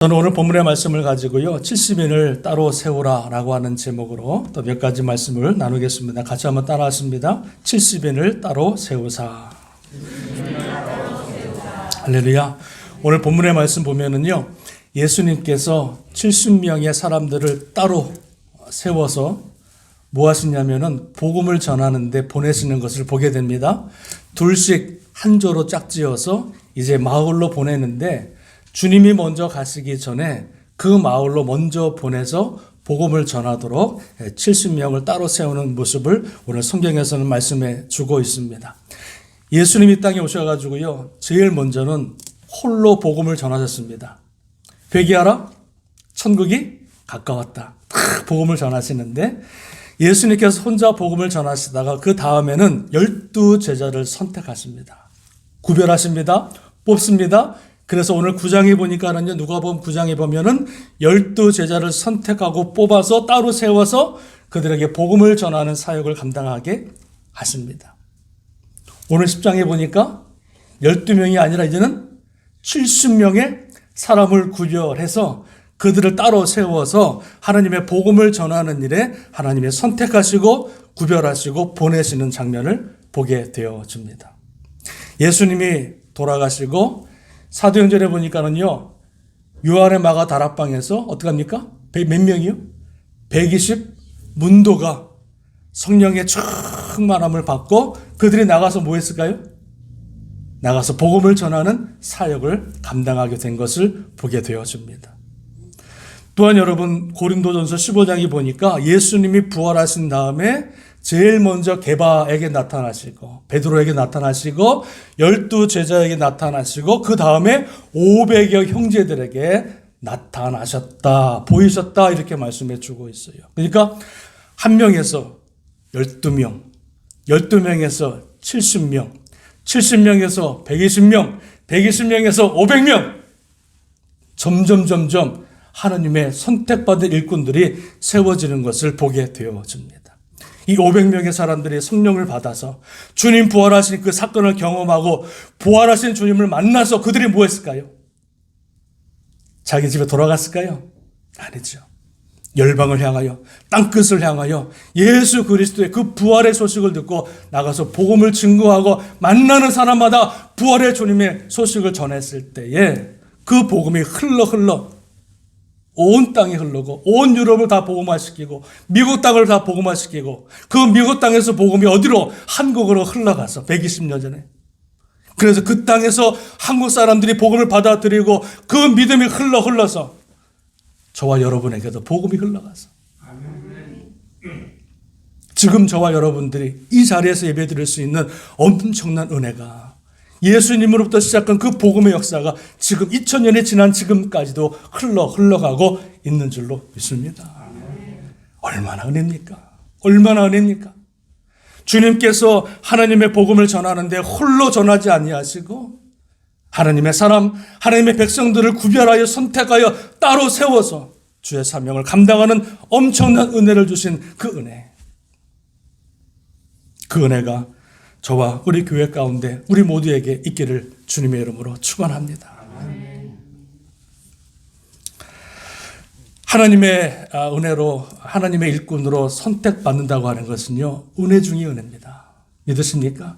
저는 오늘 본문의 말씀을 가지고요, 70인을 따로 세우라 라고 하는 제목으로 또 몇 가지 말씀을 나누겠습니다. 같이 한번 따라하십니다. 70인을 따로 세우사. 할렐루야. 오늘 본문의 말씀 보면은요, 예수님께서 70명의 사람들을 따로 세워서 뭐 하시냐면은 복음을 전하는데 보내시는 것을 보게 됩니다. 둘씩 한 조로 짝지어서 이제 마을로 보내는데, 주님이 먼저 가시기 전에 그 마을로 먼저 보내서 복음을 전하도록 70명을 따로 세우는 모습을 오늘 성경에서는 말씀해 주고 있습니다. 예수님이 땅에 오셔가지고요, 제일 먼저는 홀로 복음을 전하셨습니다. 회개하라, 천국이 가까웠다. 복음을 전하시는데, 예수님께서 혼자 복음을 전하시다가 그 다음에는 12 제자를 선택하십니다. 구별하십니다. 뽑습니다. 그래서 오늘 9장에 보니까는요, 누가복음 9장에 보면은 12 제자를 선택하고 뽑아서 따로 세워서 그들에게 복음을 전하는 사역을 감당하게 하십니다. 오늘 10장에 보니까 12명이 아니라 이제는 70명의 사람을 구별해서 그들을 따로 세워서 하나님의 복음을 전하는 일에 하나님의 선택하시고 구별하시고 보내시는 장면을 보게 되어집니다. 예수님이 돌아가시고 사도행전에 보니까는요, 요한의 마가 다락방에서 어떻게 합니까? 몇 명이요? 120 문도가 성령의 충만함을 받고 그들이 나가서 뭐 했을까요? 나가서 복음을 전하는 사역을 감당하게 된 것을 보게 되어집니다. 또한 여러분, 고린도전서 15장에 보니까 예수님이 부활하신 다음에 제일 먼저 게바에게 나타나시고 베드로에게 나타나시고 12 제자에게 나타나시고 그 다음에 500여 형제들에게 나타나셨다, 보이셨다, 이렇게 말씀해 주고 있어요. 그러니까 한 명에서 12명, 12명에서 70명, 70명에서 120명, 120명에서 500명, 점점 하나님의 선택받은 일꾼들이 세워지는 것을 보게 되어집니다. 이 500명의 사람들이 성령을 받아서 주님 부활하신 그 사건을 경험하고 부활하신 주님을 만나서 그들이 뭐 했을까요? 자기 집에 돌아갔을까요? 아니죠. 열방을 향하여, 땅끝을 향하여 예수 그리스도의 그 부활의 소식을 듣고 나가서 복음을 증거하고 만나는 사람마다 부활의 주님의 소식을 전했을 때에 그 복음이 흘러 온 땅이 흐르고 온 유럽을 다 복음화시키고 미국 땅을 다 복음화시키고 그 미국 땅에서 복음이 어디로? 한국으로 흘러가서 120년 전에. 그래서 그 땅에서 한국 사람들이 복음을 받아들이고 그 믿음이 흘러서 저와 여러분에게도 복음이 흘러가서 지금 저와 여러분들이 이 자리에서 예배드릴 수 있는 엄청난 은혜가 예수님으로부터 시작한 그 복음의 역사가 지금 2000년이 지난 지금까지도 흘러가고 있는 줄로 믿습니다. 얼마나 은혜입니까? 얼마나 은혜입니까? 주님께서 하나님의 복음을 전하는데 홀로 전하지 아니하시고 하나님의 사람, 하나님의 백성들을 구별하여 선택하여 따로 세워서 주의 사명을 감당하는 엄청난 은혜를 주신 그 은혜. 그 은혜가 저와 우리 교회 가운데 우리 모두에게 있기를 주님의 이름으로 축원합니다. 하나님의 은혜로, 하나님의 일꾼으로 선택받는다고 하는 것은요, 은혜 중의 은혜입니다. 믿으십니까?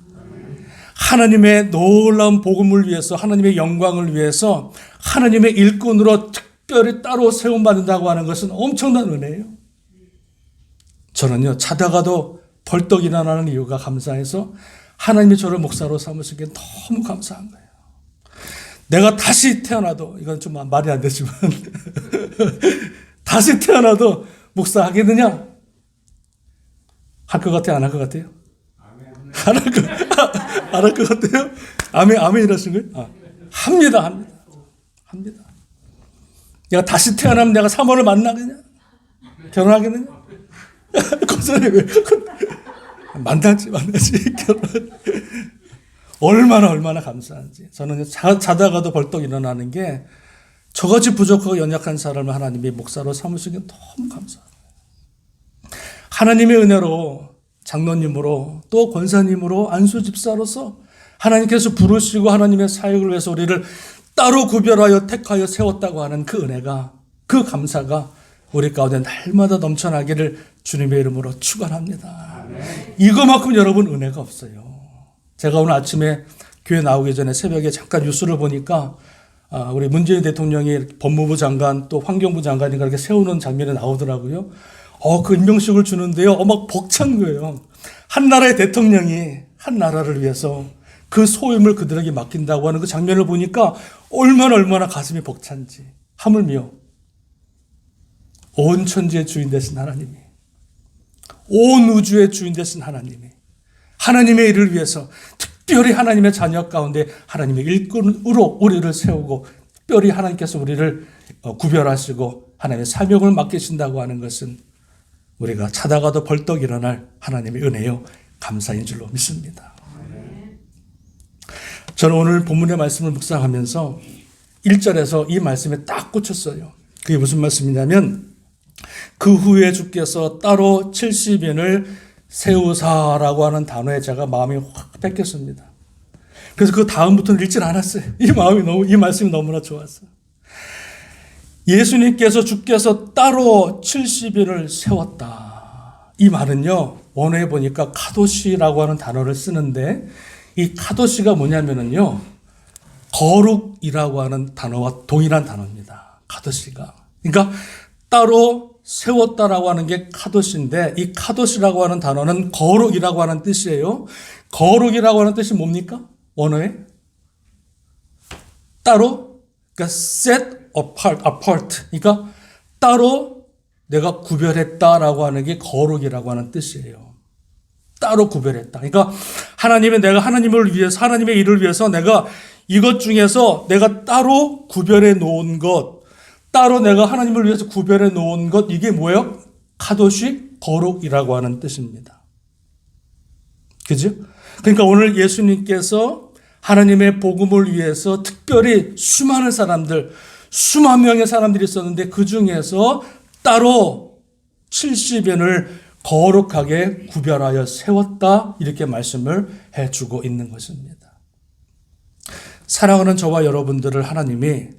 하나님의 놀라운 복음을 위해서, 하나님의 영광을 위해서 하나님의 일꾼으로 특별히 따로 세움받는다고 하는 것은 엄청난 은혜예요. 저는요, 자다가도 벌떡 일어나는 이유가 감사해서 하나님이 저를 목사로 삼으신 게 너무 감사한 거예요. 내가 다시 태어나도, 이건 좀 말이 안 되지만 다시 태어나도 목사 하겠느냐? 할 것 같아요? 안 할 것 같아요? 안 할 것 같아요? 아멘 이러신 거예요? 합니다. 내가 다시 태어나면 내가 사모를 만나겠냐? 결혼하겠느냐? 고소해. 만나지 결혼. 얼마나 감사한지. 저는 자다가도 벌떡 일어나는 게 저같이 부족하고 연약한 사람을 하나님이 목사로 삼으시기 너무 감사해요. 하나님의 은혜로 장로님으로 또 권사님으로 안수 집사로서 하나님께서 부르시고 하나님의 사역을 위해서 우리를 따로 구별하여 택하여 세웠다고 하는 그 은혜가, 그 감사가 우리 가운데 날마다 넘쳐나기를 주님의 이름으로 축원합니다. 이거만큼 여러분 은혜가 없어요. 제가 오늘 아침에 교회 나오기 전에 새벽에 잠깐 뉴스를 보니까 우리 문재인 대통령이 법무부 장관 또 환경부 장관이 그렇게 세우는 장면이 나오더라고요. 그 임명식을 주는데요. 막 벅찬 거예요. 한 나라의 대통령이 한 나라를 위해서 그 소임을 그들에게 맡긴다고 하는 그 장면을 보니까 얼마나 가슴이 벅찬지. 하물며 온 천지의 주인 되신 하나님이, 온 우주의 주인 되신 하나님이 하나님의 일을 위해서 특별히 하나님의 자녀 가운데 하나님의 일꾼으로 우리를 세우고 특별히 하나님께서 우리를 구별하시고 하나님의 사명을 맡기신다고 하는 것은 우리가 자다가도 벌떡 일어날 하나님의 은혜요 감사인 줄로 믿습니다. 저는 오늘 본문의 말씀을 묵상하면서 1절에서 이 말씀에 딱 꽂혔어요. 그게 무슨 말씀이냐면 그 후에 주께서 따로 70인을 세우사라고 하는 단어에 제가 마음이 확 뺏겼습니다. 그래서 그 다음부터는 읽질 않았어요. 이 말씀이 너무나 좋았어요. 예수님께서 주께서 따로 70인을 세웠다. 이 말은요, 원어에 보니까 카도시라고 하는 단어를 쓰는데 이 카도시가 뭐냐면은요, 거룩이라고 하는 단어와 동일한 단어입니다. 카도시가. 그러니까 따로 세웠다라고 하는 게 카도시인데 이 카도시라고 하는 단어는 거룩이라고 하는 뜻이에요. 거룩이라고 하는 뜻이 뭡니까? 원어에? 따로, 그러니까 set apart. 그러니까 따로 내가 구별했다라고 하는 게 거룩이라고 하는 뜻이에요. 따로 구별했다. 그러니까 내가 하나님을 위해서, 하나님의 일을 위해서 내가 이것 중에서 내가 따로 구별해 놓은 것, 따로 내가 하나님을 위해서 구별해 놓은 것, 이게 뭐예요? 카도시, 거룩이라고 하는 뜻입니다. 그죠? 그러니까 오늘 예수님께서 하나님의 복음을 위해서 특별히 수많은 사람들, 수만 명의 사람들이 있었는데 그 중에서 따로 70인을 거룩하게 구별하여 세웠다, 이렇게 말씀을 해주고 있는 것입니다. 사랑하는 저와 여러분들을 하나님이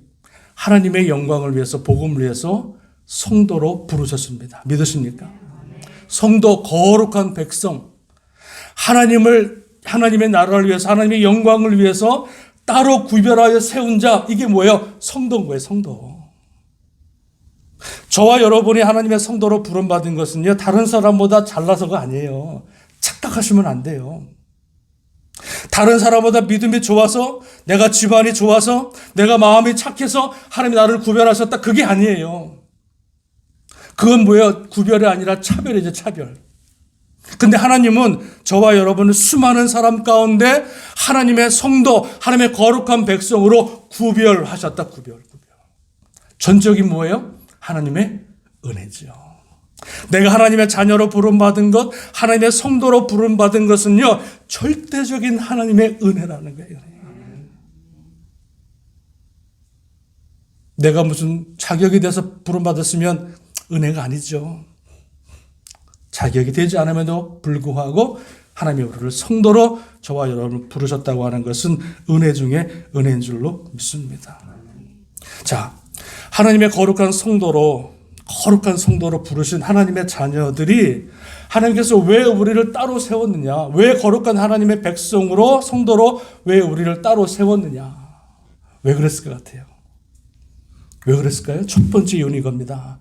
하나님의 영광을 위해서, 복음을 위해서 성도로 부르셨습니다. 믿으십니까? 성도, 거룩한 백성, 하나님의 나라를 위해서, 하나님의 영광을 위해서 따로 구별하여 세운 자, 이게 뭐예요? 성도인 거예요, 성도. 저와 여러분이 하나님의 성도로 부름받은 것은요, 다른 사람보다 잘나서가 아니에요. 착각하시면 안 돼요. 다른 사람보다 믿음이 좋아서, 내가 집안이 좋아서, 내가 마음이 착해서 하나님이 나를 구별하셨다, 그게 아니에요. 그건 뭐예요? 구별이 아니라 차별이죠, 차별. 근데 하나님은 저와 여러분을 수많은 사람 가운데 하나님의 성도, 하나님의 거룩한 백성으로 구별하셨다, 구별. 전적인 뭐예요? 하나님의 은혜죠. 내가 하나님의 자녀로 부름받은 것, 하나님의 성도로 부름받은 것은요, 절대적인 하나님의 은혜라는 거예요. 내가 무슨 자격이 돼서 부름받았으면 은혜가 아니죠. 자격이 되지 않음에도 불구하고 하나님이 우리를 성도로 저와 여러분을 부르셨다고 하는 것은 은혜 중에 은혜인 줄로 믿습니다. 자, 하나님의 거룩한 성도로 부르신 하나님의 자녀들이 하나님께서 왜 우리를 따로 세웠느냐? 왜 거룩한 하나님의 백성으로, 성도로 왜 우리를 따로 세웠느냐? 왜 그랬을 것 같아요? 왜 그랬을까요? 첫 번째 이유는 이겁니다.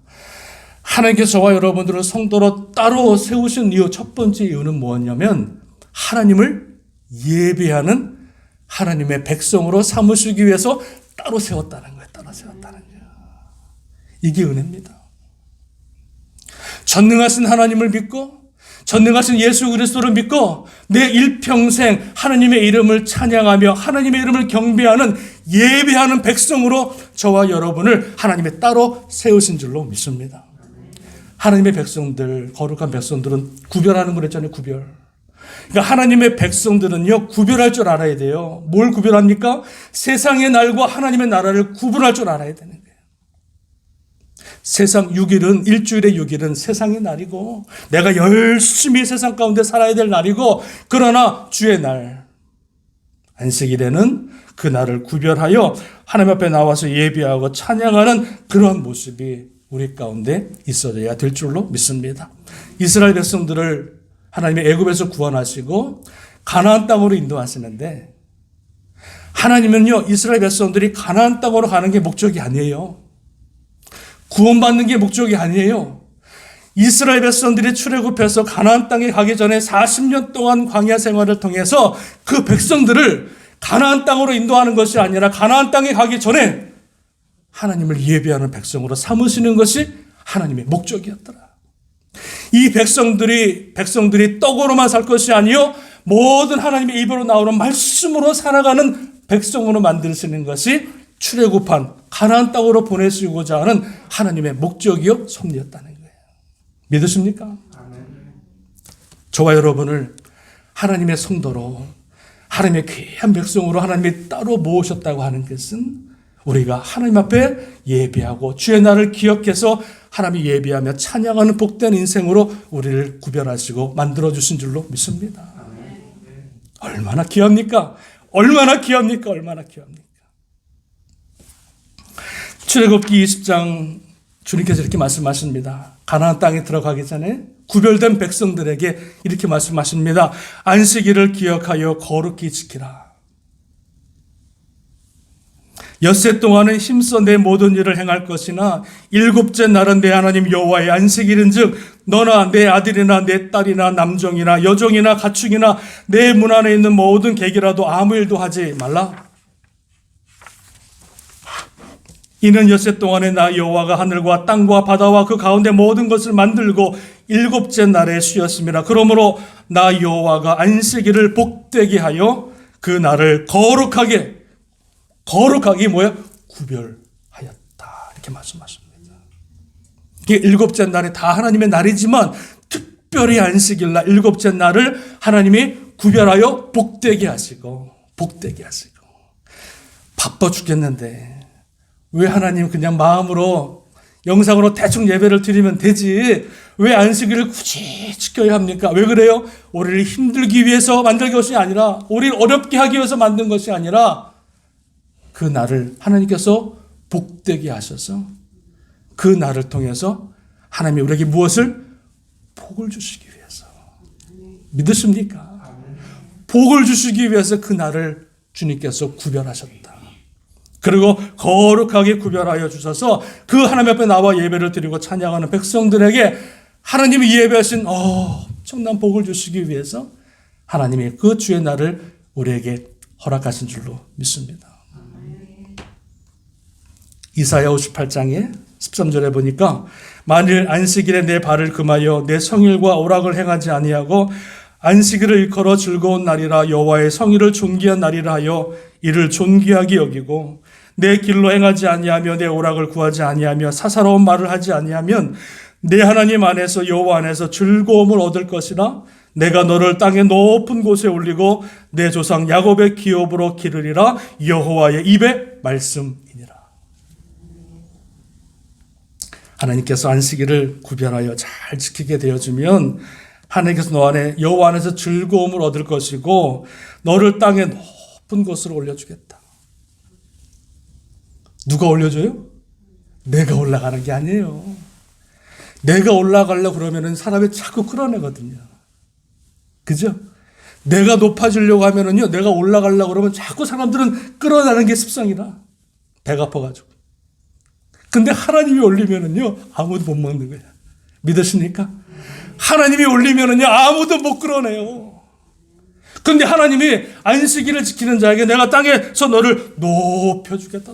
하나님께서 저와 여러분들을 성도로 따로 세우신 이유, 첫 번째 이유는 뭐였냐면 하나님을 예배하는 하나님의 백성으로 삼으시기 위해서 따로 세웠다는 거예요. 따로 세웠다는 거예요. 이게 은혜입니다. 전능하신 하나님을 믿고 전능하신 예수 그리스도를 믿고 내 일평생 하나님의 이름을 찬양하며 하나님의 이름을 경배하는 예배하는 백성으로 저와 여러분을 하나님의 따로 세우신 줄로 믿습니다. 하나님의 백성들, 거룩한 백성들은 구별하는 거랬잖아요. 구별. 그러니까 하나님의 백성들은요, 구별할 줄 알아야 돼요. 뭘 구별합니까? 세상의 날과 하나님의 나라를 구분할 줄 알아야 되는 거예요. 세상 6일은, 일주일의 6일은 세상의 날이고 내가 열심히 세상 가운데 살아야 될 날이고, 그러나 주의 날, 안식일에는 그 날을 구별하여 하나님 앞에 나와서 예배하고 찬양하는 그런 모습이 우리 가운데 있어야 될 줄로 믿습니다. 이스라엘 백성들을 하나님의 애굽에서 구원하시고 가나안 땅으로 인도하시는데, 하나님은요, 이스라엘 백성들이 가나안 땅으로 가는 게 목적이 아니에요. 구원받는 게 목적이 아니에요. 이스라엘 백성들이 출애굽해서 가나안 땅에 가기 전에 40년 동안 광야 생활을 통해서 그 백성들을 가나안 땅으로 인도하는 것이 아니라 가나안 땅에 가기 전에 하나님을 예배하는 백성으로 삼으시는 것이 하나님의 목적이었더라. 이 백성들이 떡으로만 살 것이 아니요 모든 하나님의 입으로 나오는 말씀으로 살아가는 백성으로 만드시는 것이 출애굽한 가나안 땅으로 보내시고자 하는 하나님의 목적이요 섭리였다는 거예요. 믿으십니까? 저와 여러분을 하나님의 성도로, 하나님의 귀한 백성으로 하나님이 따로 모으셨다고 하는 것은 우리가 하나님 앞에 예배하고 주의 날을 기억해서 하나님이 예배하며 찬양하는 복된 인생으로 우리를 구별하시고 만들어주신 줄로 믿습니다. 얼마나 귀합니까? 얼마나 귀합니까? 얼마나 귀합니까? 출애굽기 20장 주님께서 이렇게 말씀하십니다. 가나안 땅에 들어가기 전에 구별된 백성들에게 이렇게 말씀하십니다. 안식일을 기억하여 거룩히 지키라. 엿새 동안은 힘써 내 모든 일을 행할 것이나 일곱째 날은 내 하나님 여호와의 안식일인즉 너나 내 아들이나 내 딸이나 남종이나 여종이나 가축이나 내 문 안에 있는 모든 객이라도 아무 일도 하지 말라. 이는 엿새 동안에 나 여호와가 하늘과 땅과 바다와 그 가운데 모든 것을 만들고 일곱째 날에 쉬었습니다. 그러므로 나 여호와가 안식일을 복되게 하여 그 날을 거룩하게 구별하였다. 이렇게 말씀하십니다. 이게 일곱째 날이 다 하나님의 날이지만 특별히 안식일 날 일곱째 날을 하나님이 구별하여 복되게 하시고 바빠 죽겠는데 왜 하나님 그냥 마음으로 영상으로 대충 예배를 드리면 되지 왜 안식일을 굳이 지켜야 합니까? 왜 그래요? 우리를 힘들기 위해서 만든 것이 아니라 우리를 어렵게 하기 위해서 만든 것이 아니라 그 날을 하나님께서 복되게 하셔서 그 날을 통해서 하나님이 우리에게 무엇을? 복을 주시기 위해서. 믿으십니까? 복을 주시기 위해서 그 날을 주님께서 구별하셨다. 그리고 거룩하게 구별하여 주셔서 그 하나님 앞에 나와 예배를 드리고 찬양하는 백성들에게 하나님이 예배하신 엄청난 복을 주시기 위해서 하나님이 그 주의 날을 우리에게 허락하신 줄로 믿습니다. 이사야 58장에 13절에 보니까 만일 안식일에 내 발을 금하여 내 성일과 오락을 행하지 아니하고 안식일을 일컬어 즐거운 날이라 여호와의 성일을 존귀한 날이라 하여 이를 존귀하게 여기고 내 길로 행하지 아니하며 내 오락을 구하지 아니하며 사사로운 말을 하지 아니하면 내 하나님 안에서 여호와 안에서 즐거움을 얻을 것이나 내가 너를 땅의 높은 곳에 올리고 내 조상 야곱의 기업으로 기르리라 여호와의 입의 말씀이니라. 하나님께서 안식일을 구별하여 잘 지키게 되어주면 하나님께서 너 안에 여호와 안에서 즐거움을 얻을 것이고 너를 땅의 높은 곳으로 올려주겠다. 누가 올려줘요? 내가 올라가는 게 아니에요. 내가 올라가려고 그러면은 사람이 자꾸 끌어내거든요. 그죠? 내가 높아지려고 하면은요, 내가 올라가려고 그러면 자꾸 사람들은 끌어내는 게 습성이라. 배가 아파가지고. 근데 하나님이 올리면은요, 아무도 못 먹는 거야. 믿으십니까? 하나님이 올리면은요, 아무도 못 끌어내요. 근데 하나님이 안식일을 지키는 자에게 내가 땅에서 너를 높여주겠다.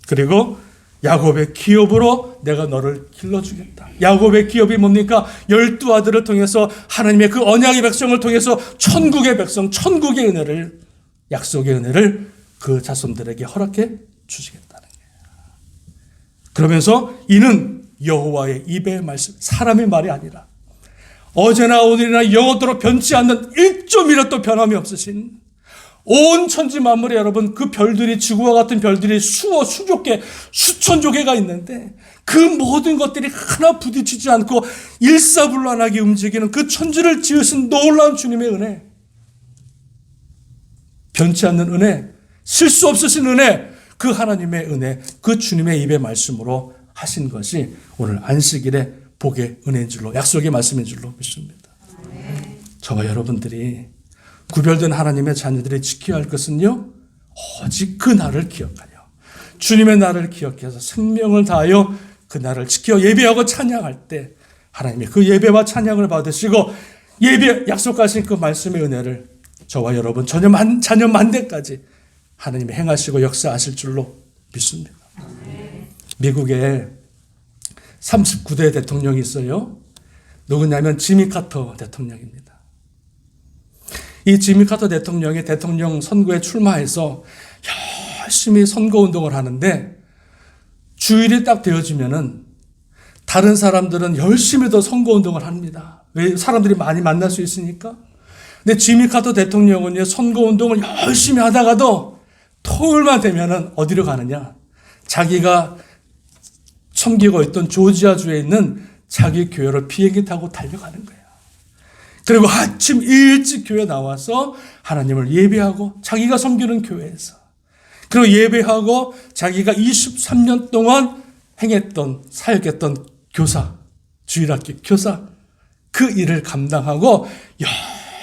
그리고 야곱의 기업으로 내가 너를 길러주겠다. 야곱의 기업이 뭡니까? 12아들을 통해서 하나님의 그 언약의 백성을 통해서 천국의 백성, 천국의 은혜를, 약속의 은혜를 그 자손들에게 허락해 주시겠다는 거예요. 그러면서 이는 여호와의 입의 말씀, 사람의 말이 아니라 어제나 오늘이나 영원토록 변치 않는 1.1도 변함이 없으신 온 천지 만물에 여러분 그 별들이 지구와 같은 별들이 수조 개, 수천 조 개가 있는데 그 모든 것들이 하나 부딪히지 않고 일사불란하게 움직이는 그 천지를 지으신 놀라운 주님의 은혜. 변치 않는 은혜, 실수 없으신 은혜, 그 하나님의 은혜, 그 주님의 입의 말씀으로 하신 것이 오늘 안식일의 복의 은혜인 줄로, 약속의 말씀인 줄로 믿습니다. 저와 여러분들이 구별된 하나님의 자녀들이 지켜야 할 것은요, 오직 그 날을 기억하여 주님의 날을 기억해서 생명을 다하여 그 날을 지켜 예배하고 찬양할 때 하나님이 그 예배와 찬양을 받으시고 예배 약속하신 그 말씀의 은혜를 저와 여러분 자녀 만대까지 하나님이 행하시고 역사하실 줄로 믿습니다. 미국에 39대 대통령이 있어요. 누구냐면 지미 카터 대통령입니다. 이 지미 카터 대통령이 대통령 선거에 출마해서 열심히 선거운동을 하는데 주일이 딱 되어지면은 다른 사람들은 열심히 더 선거운동을 합니다. 왜? 사람들이 많이 만날 수 있으니까. 근데 지미 카터 대통령은 선거운동을 열심히 하다가도 토요일만 되면은 어디로 가느냐? 자기가 섬기고 있던 조지아주에 있는 자기 교회로 비행기 타고 달려가는 거예요. 그리고 아침 일찍 교회 나와서 하나님을 예배하고 자기가 섬기는 교회에서 그리고 예배하고 자기가 23년 동안 행했던 사역했던 교사, 주일학교 교사 그 일을 감당하고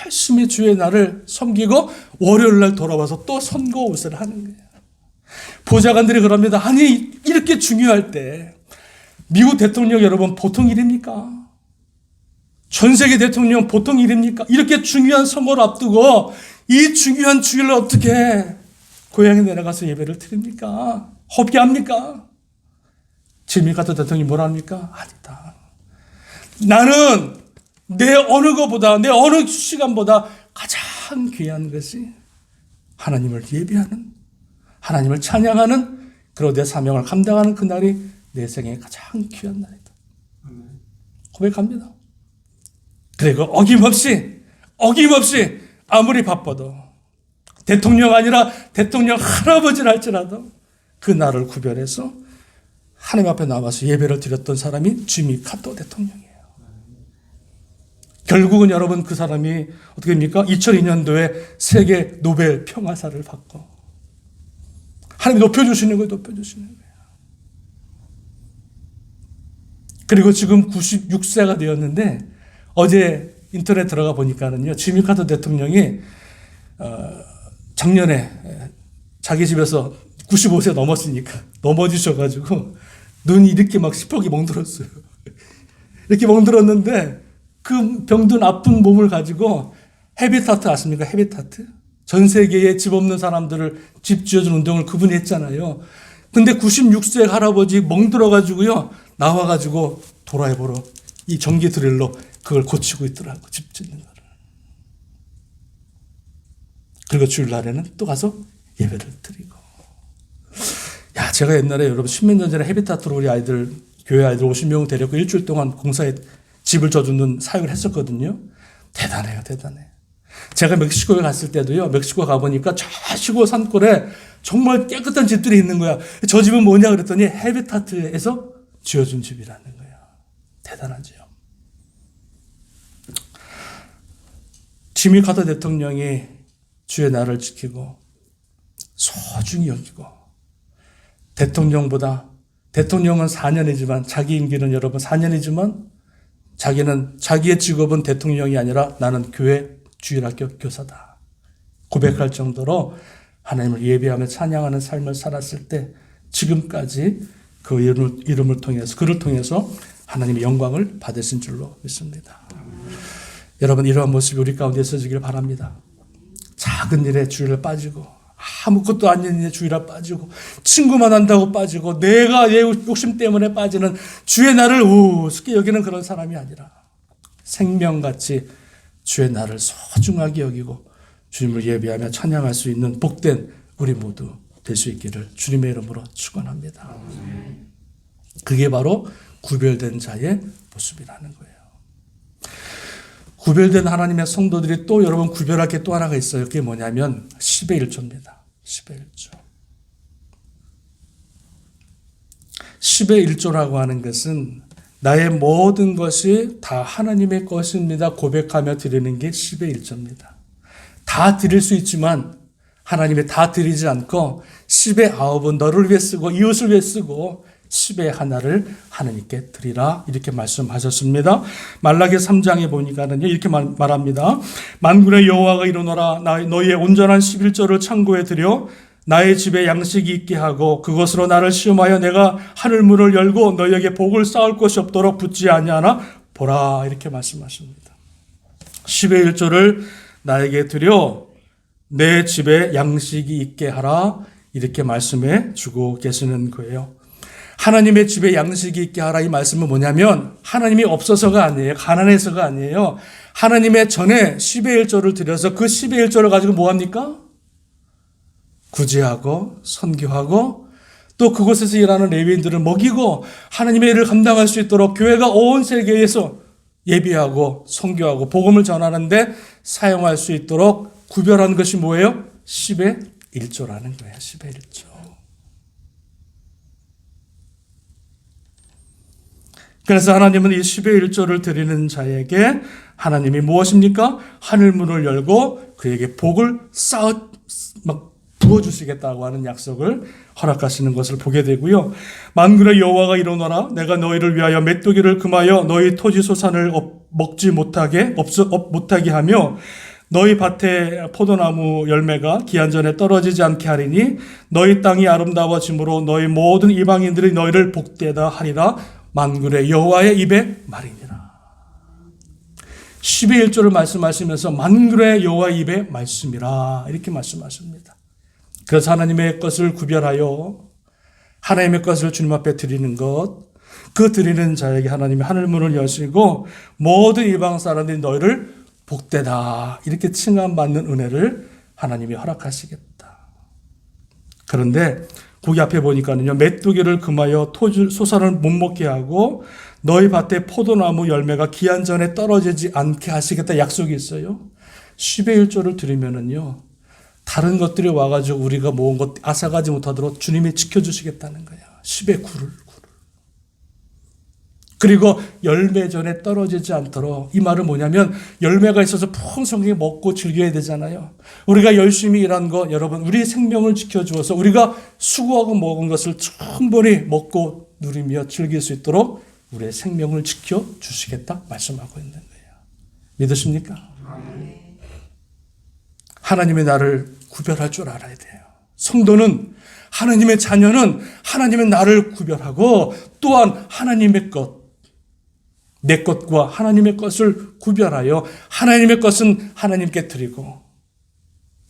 열심히 주의 날을 섬기고 월요일 날 돌아와서 또 선거 옷을 하는 거예요. 보좌관들이 그럽니다. 아니 이렇게 중요할 때 미국 대통령 여러분 보통 일입니까? 전 세계 대통령 보통 일입니까? 이렇게 중요한 선거를 앞두고 이 중요한 주일을 어떻게 고향에 내려가서 예배를 드립니까? 허비합니까? 지미 카터 대통령이 뭐라 합니까? 아니다. 나는 내 어느 것보다 내 어느 시간보다 가장 귀한 것이 하나님을 예배하는 하나님을 찬양하는 그리고 내 사명을 감당하는 그날이 내 생에 가장 귀한 날이다. 고백합니다. 그리고 어김없이 아무리 바빠도 대통령 아니라 대통령 할아버지를 할지라도 그 날을 구별해서 하나님 앞에 나와서 예배를 드렸던 사람이 지미 카터 대통령이에요. 결국은 여러분 그 사람이 어떻게 됩니까? 2002년도에 세계 노벨 평화상을 받고 하나님이 높여주시는 거예요. 높여주시는 거예요. 그리고 지금 96세가 되었는데 어제 인터넷 들어가 보니까는요, 지미 카터 대통령이 작년에 자기 집에서 95세 넘었으니까 넘어지셔가지고 눈이 이렇게 막 시퍼게 멍들었어요. 이렇게 멍들었는데 그 병든 아픈 몸을 가지고 헤비타트 아십니까? 헤비타트? 전 세계에 집 없는 사람들을 집 지어준 운동을 그분이 했잖아요. 근데 96세 할아버지 멍들어가지고요, 나와가지고 도라이버로 이 전기 드릴로 그걸 고치고 있더라고, 집 짓는 거를. 그리고 주일날에는 또 가서 예배를 드리고. 야, 제가 옛날에 여러분 10몇 년 전에 헤비타트로 우리 아이들, 교회 아이들 50명 데리고 일주일 동안 공사에 집을 져주는 사역을 했었거든요. 대단해요, 대단해. 제가 멕시코에 갔을 때도요, 멕시코 가보니까 저 시골 산골에 정말 깨끗한 집들이 있는 거야. 저 집은 뭐냐 그랬더니 헤비타트에서 지어준 집이라는 거야. 대단하죠. 지미 카터 대통령이 주의 날을 지키고 소중히 여기고 대통령은 4년이지만 자기 임기는 여러분 4년이지만 자기는 자기의 직업은 대통령이 아니라 나는 교회 주일학교 교사다 고백할 정도로 하나님을 예배하며 찬양하는 삶을 살았을 때 지금까지 그 이름을 통해서 그를 통해서 하나님의 영광을 받으신 줄로 믿습니다. 여러분 이러한 모습이 우리 가운데 있어지길 바랍니다. 작은 일에 주일에 빠지고 아무것도 아닌 일에 주일에 빠지고 친구만 한다고 빠지고 내가 내 욕심 때문에 빠지는 주의 날을 우습게 여기는 그런 사람이 아니라 생명같이 주의 날을 소중하게 여기고 주님을 예배하며 찬양할 수 있는 복된 우리 모두 될 수 있기를 주님의 이름으로 축원합니다. 그게 바로 구별된 자의 모습이라는 거예요. 구별된 하나님의 성도들이 또 여러분 구별할 게 또 하나가 있어요. 그게 뭐냐면 10의 1조입니다. 10의 1조. 10의 1조라고 하는 것은 나의 모든 것이 다 하나님의 것입니다 고백하며 드리는 게 10의 1조입니다. 다 드릴 수 있지만 하나님이 다 드리지 않고 10의 9은 너를 위해 쓰고 이웃을 위해 쓰고 10의 하나를 하나님께 드리라 이렇게 말씀하셨습니다. 말라기 3장에 보니까는요 이렇게 말합니다. 만군의 여호와가 이르노라 너희의 온전한 11조를 창고에 들여 나의 집에 양식이 있게 하고 그것으로 나를 시험하여 내가 하늘 문을 열고 너희에게 복을 쌓을 것이 없도록 붙지 아니하나 보라 이렇게 말씀하십니다. 10의 1조를 나에게 드려 내 집에 양식이 있게 하라 이렇게 말씀해 주고 계시는 거예요. 하나님의 집에 양식이 있게 하라 이 말씀은 뭐냐면 하나님이 없어서가 아니에요. 가난해서가 아니에요. 하나님의 전에 10의 1조를 드려서 그 10의 1조를 가지고 뭐합니까? 구제하고 선교하고 또 그곳에서 일하는 레위인들을 먹이고 하나님의 일을 감당할 수 있도록 교회가 온 세계에서 예비하고 선교하고 복음을 전하는데 사용할 수 있도록 구별하는 것이 뭐예요? 10의 1조라는 거예요. 10의 1조. 그래서 하나님은 이 10의 1조를 드리는 자에게 하나님이 무엇입니까? 하늘문을 열고 그에게 복을 부어주시겠다고 하는 약속을 허락하시는 것을 보게 되고요. 만군의 여호와가 이르노라 내가 너희를 위하여 메뚜기를 금하여 너희 토지 소산을 먹지 못하게 하며 너희 밭에 포도나무 열매가 기한 전에 떨어지지 않게 하리니 너희 땅이 아름다워짐으로 너희 모든 이방인들이 너희를 복되다 하리라 만군의 여호와의 입의 말이니라. 10의 1조를 말씀하시면서 만군의 여호와의 입의 말씀이라 이렇게 말씀하십니다. 그래서 하나님의 것을 구별하여 하나님의 것을 주님 앞에 드리는 것, 그 드리는 자에게 하나님이 하늘문을 여시고 모든 이방 사람들이 너희를 복되다 이렇게 칭함받는 은혜를 하나님이 허락하시겠다. 그런데 거기 앞에 보니까는요 메뚜기를 금하여 토지 소산을 못 먹게 하고 너희 밭에 포도나무 열매가 기한 전에 떨어지지 않게 하시겠다 약속이 있어요. 10의 1조를 드리면은요 다른 것들이 와가지고 우리가 모은 것 앗아가지 못하도록 주님이 지켜주시겠다는 거야. 10의 9를. 그리고 열매 전에 떨어지지 않도록 이 말은 뭐냐면 열매가 있어서 풍성하게 먹고 즐겨야 되잖아요. 우리가 열심히 일한 거 여러분 우리 생명을 지켜주어서 우리가 수고하고 먹은 것을 충분히 먹고 누리며 즐길 수 있도록 우리의 생명을 지켜주시겠다 말씀하고 있는 거예요. 믿으십니까? 하나님의 나를 구별할 줄 알아야 돼요. 성도는 하나님의 자녀는 하나님의 나를 구별하고 또한 하나님의 것 내 것과 하나님의 것을 구별하여 하나님의 것은 하나님께 드리고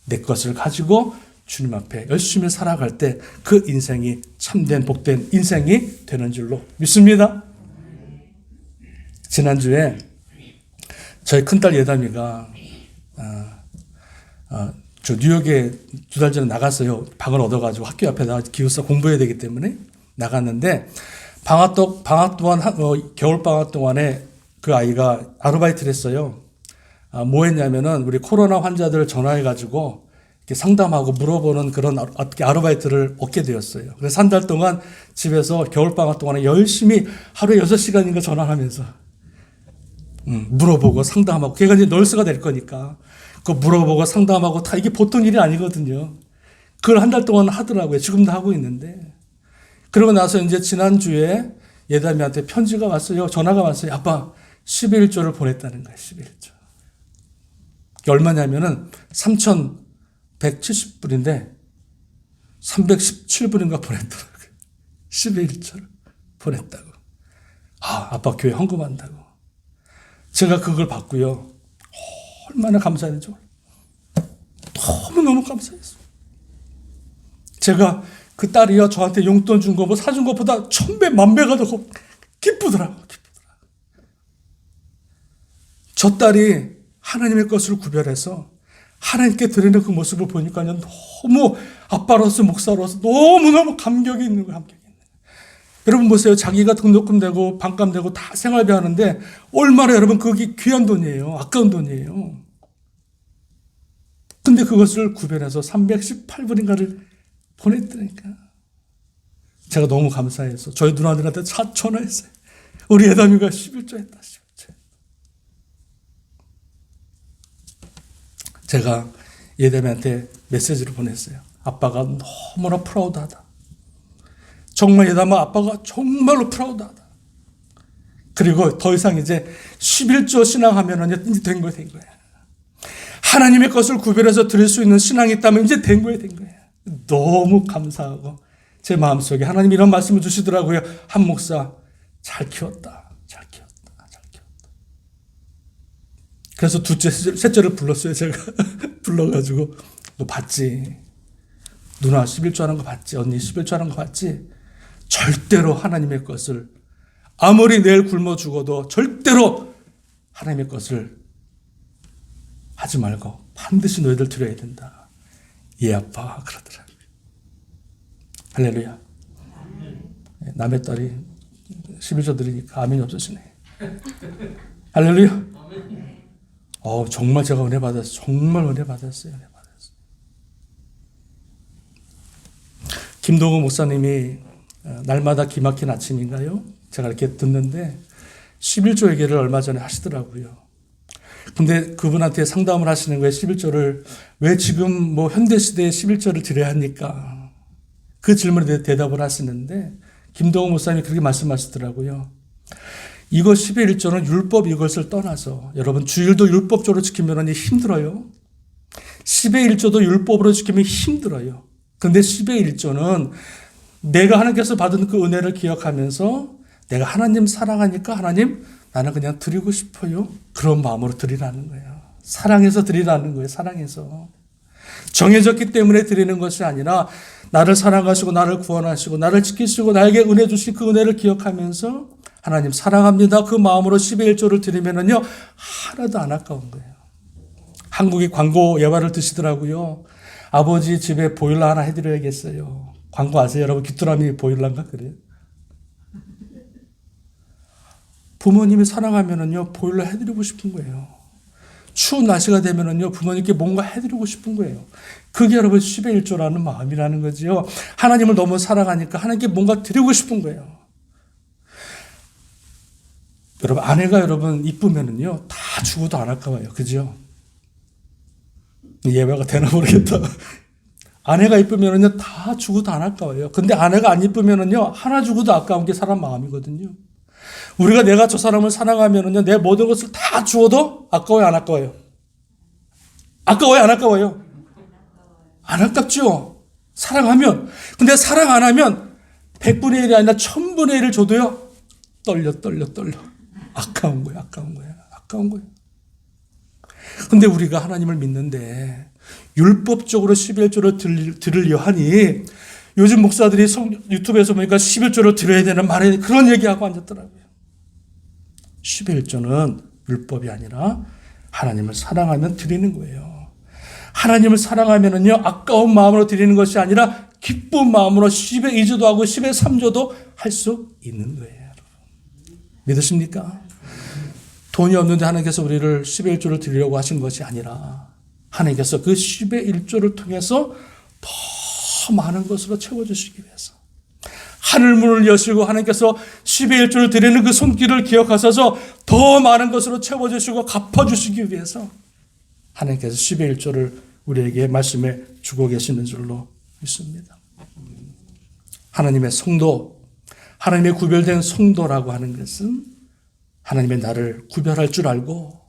내 것을 가지고 주님 앞에 열심히 살아갈 때 그 인생이 참된 복된 인생이 되는 줄로 믿습니다. 지난주에 저희 큰딸 예담이가 저 뉴욕에 2달 전에 나갔어요. 방을 얻어가지고 학교 앞에다 기숙사 공부해야 되기 때문에 나갔는데 방학 동안 겨울 방학 동안에 그 아이가 아르바이트를 했어요. 뭐 했냐면은 우리 코로나 환자들 전화해가지고 이렇게 상담하고 물어보는 그런 아르바이트를 얻게 되었어요. 그래서 한 달 동안 집에서 겨울 방학 동안에 열심히 하루에 6시간인가 전화하면서 물어보고 상담하고 걔가 이제 널스가 될 거니까 그 물어보고 상담하고 다 이게 보통 일이 아니거든요. 그걸 한 달 동안 하더라고요. 지금도 하고 있는데. 그러고 나서 이제 지난주에 예담이한테 편지가 왔어요. 전화가 왔어요. 아빠 11조를 보냈다는 거예요. 11조. 얼마냐면은 3,170불인데 317불인가 보냈더라고요. 11조를 보냈다고. 아빠 교회 헌금한다고. 제가 그걸 받고요. 얼마나 감사했는지 너무너무 감사했어요. 제가 그 딸이요 저한테 용돈 준 거 뭐 사준 것보다 1000배 만배가 더 기쁘더라고. 저 딸이 하나님의 것을 구별해서 하나님께 드리는 그 모습을 보니까요 너무 아빠로서 목사로서 너무너무 감격이 있는 거예요. 여러분 보세요. 자기가 등록금 내고 반값 내고 다 생활비 하는데 얼마나 여러분 그게 귀한 돈이에요. 아까운 돈이에요. 근데 그것을 구별해서 318불인가를 보냈다니까. 제가 너무 감사해서 저희 누나들한테 전화했어요. 우리 예담이가 11조 했다. 11조. 제가 예담이한테 메시지를 보냈어요. 아빠가 너무나 프라우드하다. 정말 예담아 아빠가 정말로 프라우드하다. 그리고 더 이상 이제 11조 신앙하면은 이제 된 거야. 하나님의 것을 구별해서 드릴 수 있는 신앙이 있다면 이제 된 거야. 너무 감사하고 제 마음속에 하나님 이런 말씀을 주시더라고요. 한 목사 잘 키웠다. 그래서 셋째를 불렀어요. 제가 불러가지고 너 봤지? 누나 11조 하는 거 봤지? 언니 11조 하는 거 봤지? 절대로 하나님의 것을 아무리 내일 굶어 죽어도 절대로 하나님의 것을 하지 말고 반드시 너희들 드려야 된다. 예 아빠 그러더라고요. 할렐루야. 남의 딸이 11조 드리니까 아멘이 없으시네. 할렐루야. 정말 제가 은혜 받았어요. 정말 은혜 받았어요. 김동우 목사님이 날마다 기막힌 아침인가요? 제가 이렇게 듣는데 11조 얘기를 얼마 전에 하시더라고요. 근데 그분한테 상담을 하시는 거예요. 11조를 왜 지금 현대시대에 11조를 드려야 합니까? 그 질문에 대답을 하시는데 김동우 목사님이 그렇게 말씀하시더라고요. 이거 10의 1조는 율법 이것을 떠나서 여러분 주일도 율법적으로 지키면 힘들어요. 10의 1조도 율법으로 지키면 힘들어요. 근데 10의 1조는 내가 하나님께서 받은 그 은혜를 기억하면서 내가 하나님 사랑하니까 하나님 나는 그냥 드리고 싶어요. 그런 마음으로 드리라는 거예요. 사랑해서 드리라는 거예요. 사랑해서. 정해졌기 때문에 드리는 것이 아니라 나를 사랑하시고 나를 구원하시고 나를 지키시고 나에게 은혜 주신 그 은혜를 기억하면서 하나님 사랑합니다. 그 마음으로 10의 1조를 드리면은요 하나도 안 아까운 거예요. 한국이 광고 예화를 드시더라고요. 아버지 집에 보일러 하나 해드려야겠어요. 광고 아세요? 여러분 귀뚜라미 보일러인가 그래요? 부모님이 사랑하면은요 보일러 해드리고 싶은 거예요. 추운 날씨가 되면은요 부모님께 뭔가 해드리고 싶은 거예요. 그게 여러분 10의 1조라는 마음이라는 거지요. 하나님을 너무 사랑하니까 하나님께 뭔가 드리고 싶은 거예요. 여러분 아내가 여러분 이쁘면은요 다 주고도 안 아까워요. 그죠? 예외가 되나 모르겠다. 아내가 이쁘면은요 다 주고도 안 아까워요. 근데 아내가 안 이쁘면은요 하나 주고도 아까운 게 사람 마음이거든요. 우리가 내가 저 사람을 사랑하면은요 내 모든 것을 다 주어도 아까워요, 안 아까워요? 아까워요, 안 아까워요? 안 아깝죠? 사랑하면. 근데 사랑 안 하면 100분의 1이 아니라 1000분의 1을 줘도요 떨려. 아까운 거예요. 근데 우리가 하나님을 믿는데 율법적으로 11조를 드리려 하니 요즘 목사들이 유튜브에서 보니까 11조를 드려야 되는 말에 그런 얘기하고 앉았더라고요. 11조는 율법이 아니라 하나님을 사랑하면 드리는 거예요. 하나님을 사랑하면은요 아까운 마음으로 드리는 것이 아니라 기쁜 마음으로 10의 2조도 하고 10의 3조도 할 수 있는 거예요. 믿으십니까? 돈이 없는데 하나님께서 우리를 10의 1조를 드리려고 하신 것이 아니라 하나님께서 그 10의 1조를 통해서 더 많은 것으로 채워주시기 위해서 하늘문을 여시고 하나님께서 10의 1조를 드리는 그 손길을 기억하셔서 더 많은 것으로 채워주시고 갚아주시기 위해서 하나님께서 10의 1조를 우리에게 말씀해 주고 계시는 줄로 믿습니다. 하나님의 성도, 하나님의 구별된 성도라고 하는 것은 하나님의 나를 구별할 줄 알고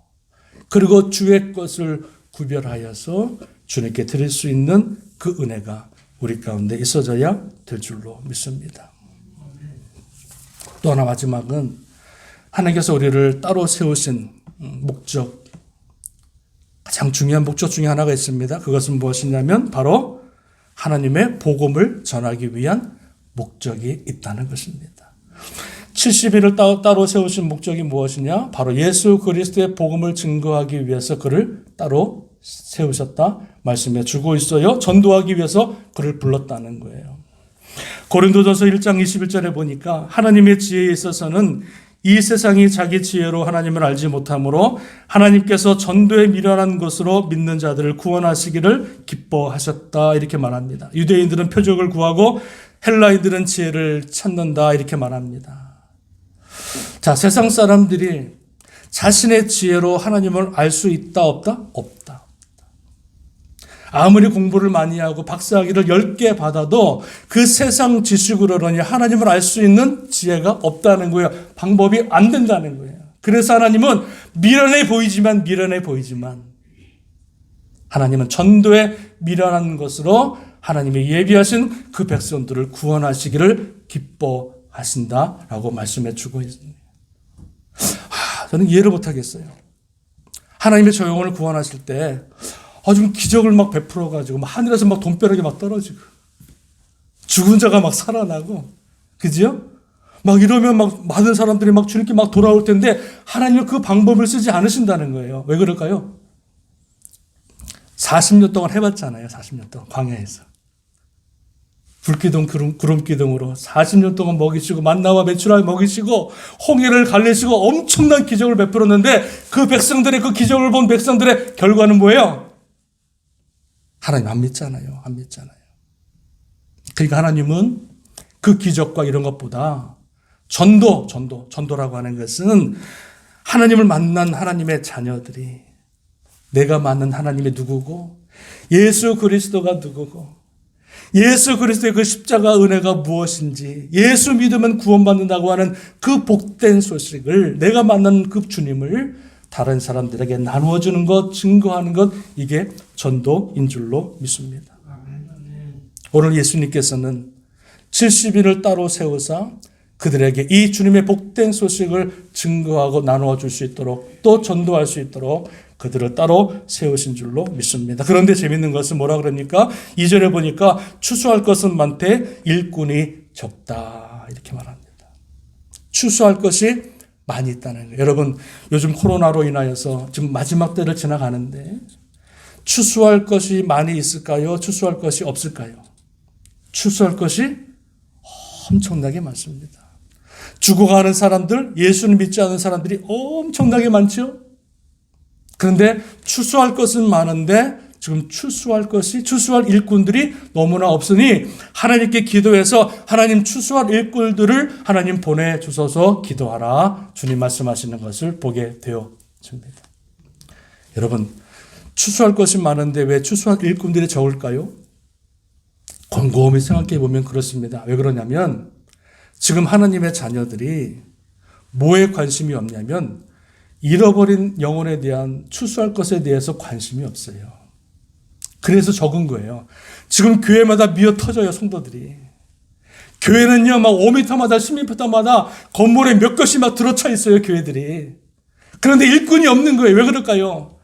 그리고 주의 것을 구별하여서 주님께 드릴 수 있는 그 은혜가 우리 가운데 있어져야 될 줄로 믿습니다. 또 하나 마지막은 하나님께서 우리를 따로 세우신 목적, 가장 중요한 목적 중에 하나가 있습니다. 그것은 무엇이냐면 바로 하나님의 복음을 전하기 위한 목적이 있다는 것입니다. 70일을 따로 세우신 목적이 무엇이냐? 바로 예수 그리스도의 복음을 증거하기 위해서 그를 따로 세우셨다 말씀해 주고 있어요. 전도하기 위해서 그를 불렀다는 거예요. 고린도전서 1장 21절에 보니까 하나님의 지혜에 있어서는 이 세상이 자기 지혜로 하나님을 알지 못하므로 하나님께서 전도에 미련한 것으로 믿는 자들을 구원하시기를 기뻐하셨다 이렇게 말합니다. 유대인들은 표적을 구하고 헬라인들은 지혜를 찾는다 이렇게 말합니다. 자, 세상 사람들이 자신의 지혜로 하나님을 알 수 있다 없다? 없다. 아무리 공부를 많이 하고 박사학위를 10개 받아도 그 세상 지식으로는 하나님을 알 수 있는 지혜가 없다는 거예요. 방법이 안 된다는 거예요. 그래서 하나님은 미련해 보이지만 하나님은 전도에 미련한 것으로 하나님의 예비하신 그 백성들을 구원하시기를 기뻐하신다라고 말씀해 주고 있습니다. 저는 이해를 못하겠어요. 하나님의 저 영혼을 구원하실 때 좀 기적을 막 베풀어가지고 하늘에서 막 돈벼락이 막 떨어지고 죽은 자가 막 살아나고 그죠? 막 이러면 막 많은 사람들이 막 주님께 막 돌아올 텐데 하나님은 그 방법을 쓰지 않으신다는 거예요. 왜 그럴까요? 40년 동안 해봤잖아요. 40년 동안 광야에서. 불기둥 구름기둥으로 40년 동안 먹이시고 만나와 메추라를 먹이시고 홍해를 갈리시고 엄청난 기적을 베풀었는데 그 백성들의 그 기적을 본 백성들의 결과는 뭐예요? 하나님 안 믿잖아요. 그러니까 하나님은 그 기적과 이런 것보다 전도라고 하는 것은 하나님을 만난 하나님의 자녀들이 내가 만난 하나님이 누구고 예수 그리스도가 누구고 예수 그리스도의 그 십자가 은혜가 무엇인지 예수 믿으면 구원받는다고 하는 그 복된 소식을 내가 만난 그 주님을 다른 사람들에게 나누어주는 것, 증거하는 것, 이게 전도인 줄로 믿습니다. 오늘 예수님께서는 70인을 따로 세우사 그들에게 이 주님의 복된 소식을 증거하고 나누어 줄 수 있도록 또 전도할 수 있도록 그들을 따로 세우신 줄로 믿습니다. 그런데 재밌는 것은 뭐라 그러니까 2절에 보니까 추수할 것은 많되 일꾼이 적다 이렇게 말합니다. 추수할 것이 많이 있다는 거예요. 여러분 요즘 코로나로 인하여서 지금 마지막 때를 지나가는데 추수할 것이 많이 있을까요? 추수할 것이 없을까요? 추수할 것이 엄청나게 많습니다. 죽어가는 사람들, 예수를 믿지 않는 사람들이 엄청나게 많죠. 그런데 추수할 것은 많은데 지금 추수할 일꾼들이 너무나 없으니 하나님께 기도해서 하나님 추수할 일꾼들을 하나님 보내주셔서 기도하라. 주님 말씀하시는 것을 보게 되어집니다. 여러분 추수할 것이 많은데 왜 추수할 일꾼들이 적을까요? 곰곰이 생각해 보면 그렇습니다. 왜 그러냐면 지금 하나님의 자녀들이 뭐에 관심이 없냐면 잃어버린 영혼에 대한 추수할 것에 대해서 관심이 없어요. 그래서 적은 거예요. 지금 교회마다 미어 터져요, 성도들이. 교회는요, 막 5m마다 10m마다 건물에 몇 곳이 막 들어차 있어요, 교회들이. 그런데 일꾼이 없는 거예요. 왜 그럴까요?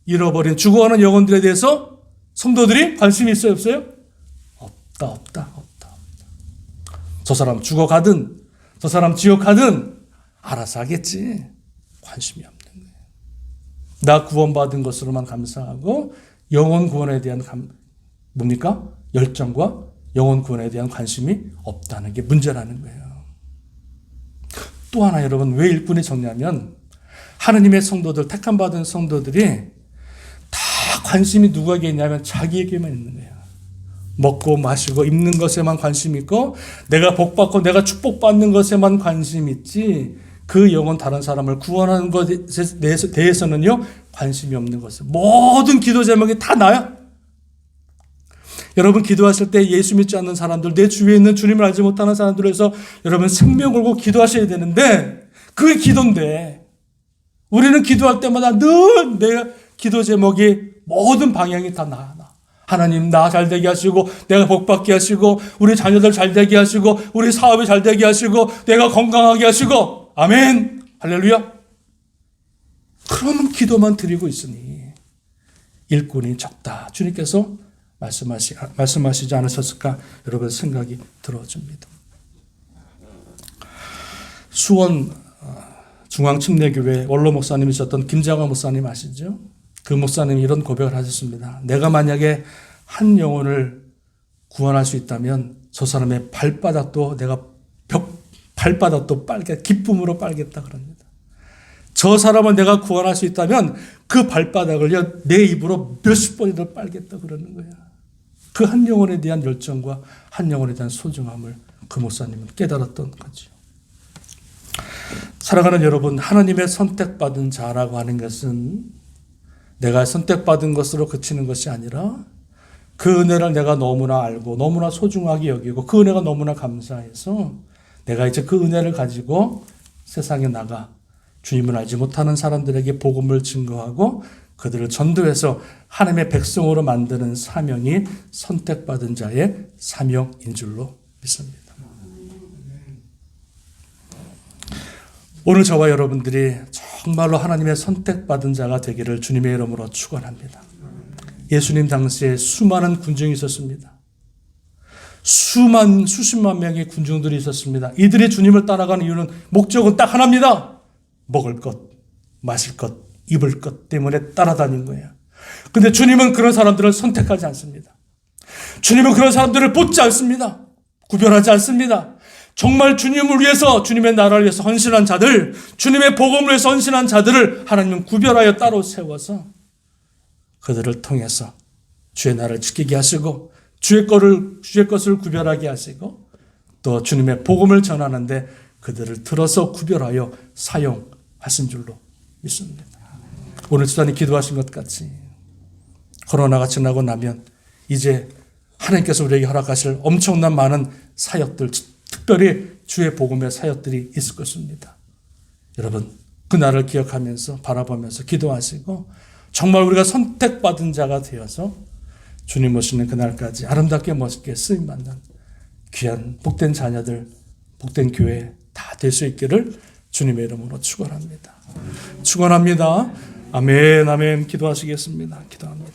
잃어버린 죽어가는 영혼들에 대해서 성도들이 관심이 있어요, 없어요? 없다. 저 사람 죽어가든, 저 사람 지옥 가든 알아서 하겠지. 관심이 없는 거예요. 나 구원받은 것으로만 감사하고 영혼 구원에 대한 뭡니까? 열정과 영혼 구원에 대한 관심이 없다는 게 문제라는 거예요. 또 하나 여러분 왜 일꾼이 적냐면 하나님의 성도들, 택함받은 성도들이 다 관심이 누구에게 있냐면 자기에게만 있는 거예요. 먹고 마시고 입는 것에만 관심 있고 내가 복받고 내가 축복받는 것에만 관심 있지 그 영혼 다른 사람을 구원하는 것에 대해서는요 관심이 없는 것을 모든 기도 제목이 다 나야. 여러분 기도하실 때 예수 믿지 않는 사람들 내 주위에 있는 주님을 알지 못하는 사람들에서 여러분 생명 걸고 기도하셔야 되는데 그게 기도인데 우리는 기도할 때마다 늘 내 기도 제목이 모든 방향이 다 나. 하나님 나 잘되게 하시고 내가 복받게 하시고 우리 자녀들 잘되게 하시고 우리 사업이 잘되게 하시고 내가 건강하게 하시고 아멘 할렐루야. 그런 기도만 드리고 있으니 일꾼이 적다. 주님께서 말씀하시지 않으셨을까 여러분 생각이 들어집니다. 수원 중앙침례교회 원로 목사님이셨던 김장화 목사님 아시죠? 그 목사님이 이런 고백을 하셨습니다. 내가 만약에 한 영혼을 구원할 수 있다면 저 사람의 발바닥도 내가 발바닥도 기쁨으로 빨겠다 그럽니다. 저 사람을 내가 구원할 수 있다면 그 발바닥을 내 입으로 몇십 번이나 빨겠다 그러는 거야. 그 한 영혼에 대한 열정과 한 영혼에 대한 소중함을 그 목사님은 깨달았던 거죠. 사랑하는 여러분, 하나님의 선택받은 자라고 하는 것은 내가 선택받은 것으로 그치는 것이 아니라 그 은혜를 내가 너무나 알고 너무나 소중하게 여기고 그 은혜가 너무나 감사해서 내가 이제 그 은혜를 가지고 세상에 나가 주님을 알지 못하는 사람들에게 복음을 증거하고 그들을 전도해서 하나님의 백성으로 만드는 사명이 선택받은 자의 사명인 줄로 믿습니다. 오늘 저와 여러분들이 정말로 하나님의 선택받은 자가 되기를 주님의 이름으로 축원합니다. 예수님 당시에 수많은 군중이 있었습니다. 수십만 명의 군중들이 있었습니다. 이들이 주님을 따라가는 이유는 목적은 딱 하나입니다. 먹을 것, 마실 것, 입을 것 때문에 따라다닌 거예요. 근데 주님은 그런 사람들을 선택하지 않습니다. 주님은 그런 사람들을 뽑지 않습니다. 구별하지 않습니다. 정말 주님을 위해서, 주님의 나라를 위해서 헌신한 자들, 주님의 복음을 위해서 헌신한 자들을 하나님은 구별하여 따로 세워서 그들을 통해서 주의 나라를 지키게 하시고 주의 것을 구별하게 하시고 또 주님의 복음을 전하는데 그들을 들어서 구별하여 사용하신 줄로 믿습니다. 오늘 집사님 기도하신 것 같이 코로나가 지나고 나면 이제 하나님께서 우리에게 허락하실 엄청난 많은 사역들, 특별히 주의 복음의 사역들이 있을 것입니다. 여러분 그날을 기억하면서 바라보면서 기도하시고 정말 우리가 선택받은 자가 되어서 주님 오시는 그날까지 아름답게 멋있게 쓰임받는 귀한 복된 자녀들, 복된 교회 다 될 수 있기를 주님의 이름으로 축원합니다. 축원합니다. 아멘, 아멘. 기도하시겠습니다. 기도합니다.